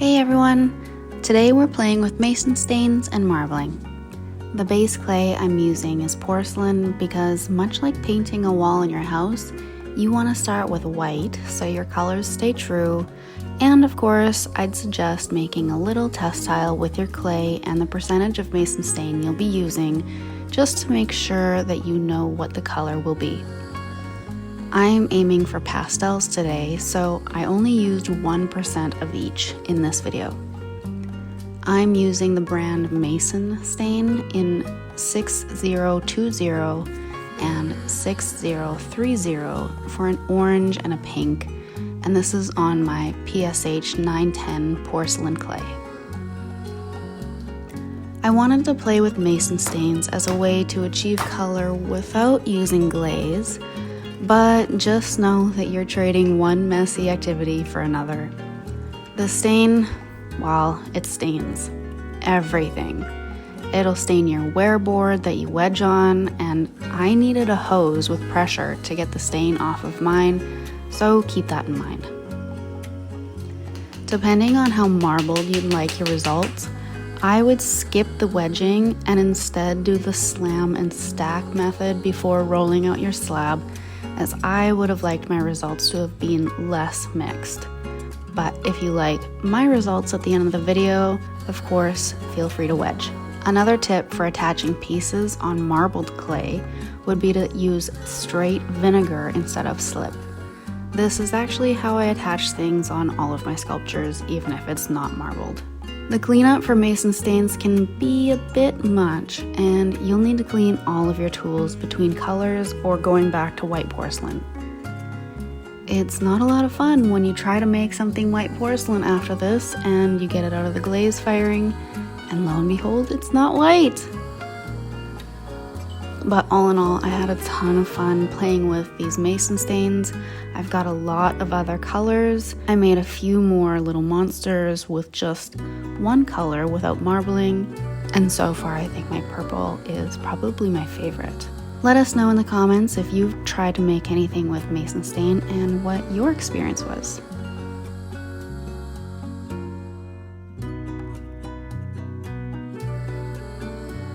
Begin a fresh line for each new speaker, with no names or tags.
Hey everyone! Today we're playing with mason stains and marbling. The base clay I'm using is porcelain because, much like painting a wall in your house, you want to start with white so your colors stay true, and of course I'd suggest making a little test tile with your clay and the percentage of mason stain you'll be using just to make sure that you know what the color will be. I'm aiming for pastels today, so I only used 1% of each in this video. I'm using the brand Mason Stain in 6020 and 6030 for an orange and a pink, and this is on my PSH 910 porcelain clay. I wanted to play with mason stains as a way to achieve color without using glaze, but just know that you're trading one messy activity for another. The stain, well, it stains everything. It'll stain your wearboard that you wedge on, and I needed a hose with pressure to get the stain off of mine, so keep that in mind. Depending on how marbled you'd like your results, I would skip the wedging and instead do the slam and stack method before rolling out your slab, as I would have liked my results to have been less mixed. But if you like my results at the end of the video, of course, feel free to wedge. Another tip for attaching pieces on marbled clay would be to use straight vinegar instead of slip. This is actually how I attach things on all of my sculptures, even if it's not marbled. The cleanup for mason stains can be a bit much, and you'll need to clean all of your tools between colors or going back to white porcelain. It's not a lot of fun when you try to make something white porcelain after this and you get it out of the glaze firing, and lo and behold, it's not white. But all in all, I had a ton of fun playing with these mason stains. I've got a lot of other colors. I made a few more little monsters with just one color without marbling, and so far I think my purple is probably my favorite. Let us know in the comments if you've tried to make anything with mason stain and what your experience was.